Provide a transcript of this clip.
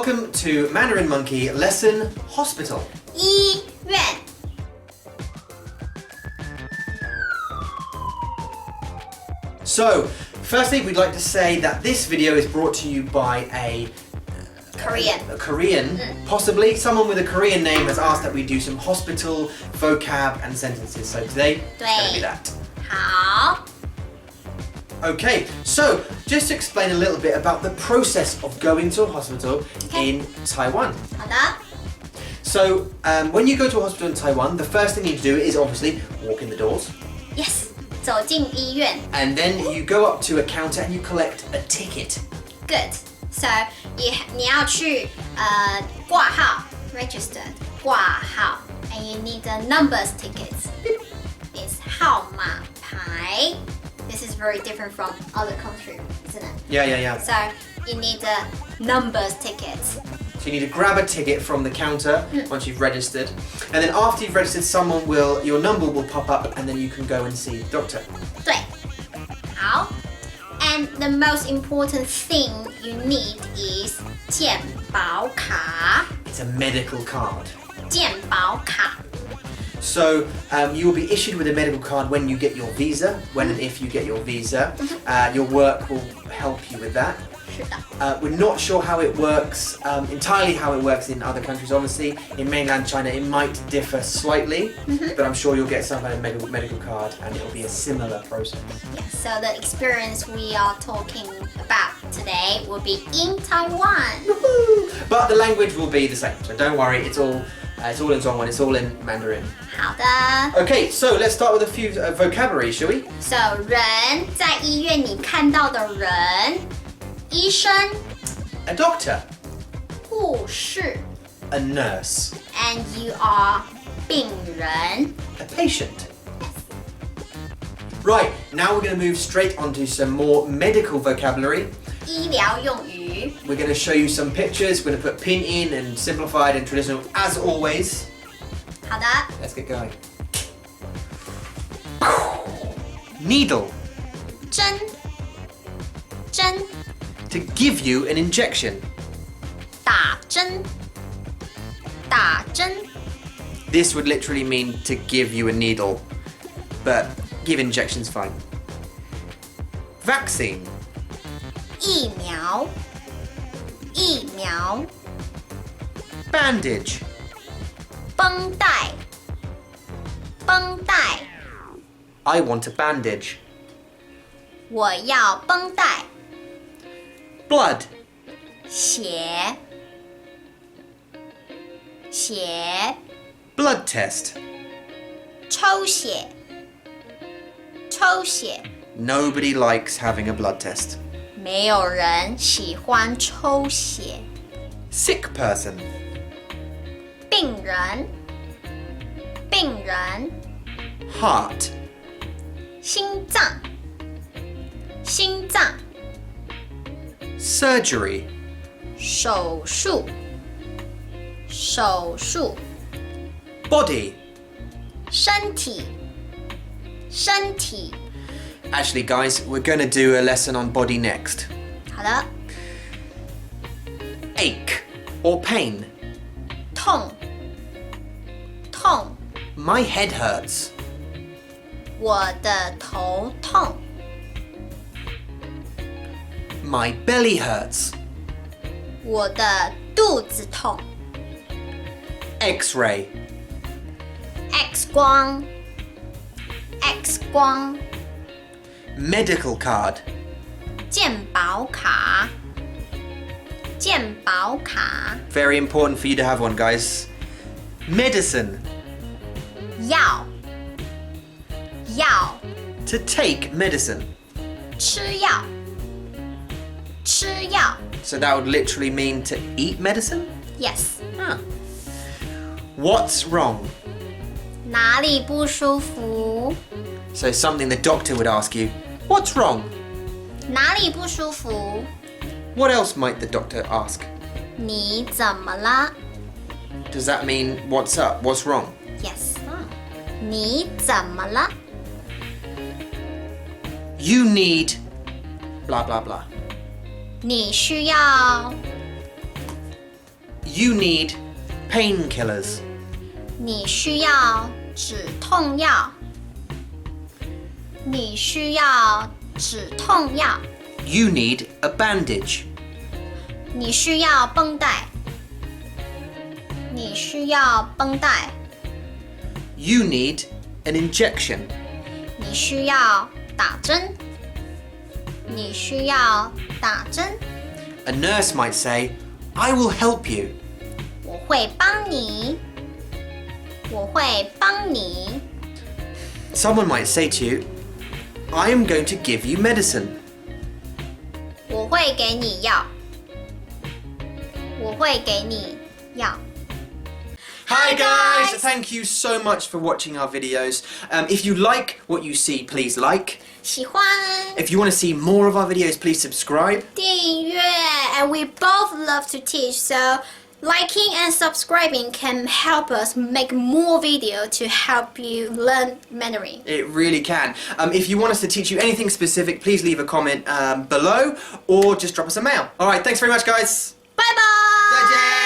Welcome to Mandarin Monkey Lesson Hospital. 医院 So, firstly, we'd like to say that this video is brought to you by a Korean, possibly someone with a Korean name has asked that we do some hospital, vocab and sentences. So today, it's going to be that. 好 Okay, so just to explain a little bit about the process of going to a hospital in Taiwan. 好的 So, when you go to a hospital in Taiwan, the first thing you do is obviously walk in the doors. Yes 走进医院 And then you go up to a counter and you collect a ticket. Good So 你要去挂号 Registered 挂号 And you need the numbers tickets It's 号码牌 This is very different from other countries, isn't it? Yeah. So you need the numbers tickets. So you need to grab a ticket from the counter once you've registered. And then after you've registered, your number will pop up and then you can go and see the doctor. 对，好。And the most important thing you need is 健保卡。 It's a medical card. 健保卡。 So you will be issued with a medical card when you get your visa, when and if you get your visa. Your work will help you with that. 是的。 We're not sure how it works, entirely how it works in other countries. Obviously, in mainland China, it might differ slightly, but I'm sure you'll get some kind of medical card and it'll be a similar process. Yes, so the experience we are talking about today will be in Taiwan. But the language will be the same, so don't worry, it's all in Zhongwen, it's all in Mandarin. 好的。 Okay, so let's start with a few vocabulary, shall we? So 人在医院你看到的人，医生、 A doctor, 护士 a nurse, ，and you are 病人。 a patient. Right, now we're going to move straight onto some more medical vocabulary. 医疗用语 We're going to show you some pictures. We're going to put pinyin and simplified and traditional as always. 好的， Let's get going. Needle, 针，针， to give you an injection. 打针，打针， This would literally mean to give you a needle, but give injections fine. Vaccine, 疫苗，疫苗， bandage, 绷带，绷带， I want a bandage. 我要绷带， Blood, 血，血， blood test. 抽血，抽血， Nobody likes having a blood test. 没有人喜欢抽血。 Sick person, 病人，病人， heart, 心脏，心脏， surgery, 手术，手术， body. 身体，身体。 Actually, guys, we're going to do a lesson on body next. 好的， Ache or pain. 痛，痛， My head hurts. 我的头痛， My belly hurts. 我的肚子痛。 X-ray, X 光，X 光， medical card, 健保卡，健保卡， very important for you to have one, guys. Medicine, 药，药， to take medicine. 吃药，吃药。 So that would literally mean to eat medicine? Yes， Huh. What's wrong? 哪里不舒服？ So something the doctor would ask you, what's wrong? 哪里不舒服？ What else might the doctor ask? 你怎么了 Does that mean what's up? What's wrong? ？Yes，你怎么了？ You need blah blah blah. 你需要 You need painkillers. 你需要止痛药。你需要止痛药。 You need a bandage. 你需要绷带。你需要绷带。 You need an injection. 你需要打针。你需要打针。 A nurse might say, I will help you. 我会帮你。我会帮你。 Someone might say to you, I am going to give you medicine. 我会给你药。我会给你药。 Hi guys! guys! Thank you so much for watching our videos. If you like what you see, please like. 喜欢 If you want to see more of our videos, please subscribe. 订阅 and we both love to teach, so liking and subscribing can help us make more video to help you learn Mandarin. It really can. If you want us to teach you anything specific, please leave a comment below or just drop us a mail. Alright, thanks very much guys. Bye bye! 再见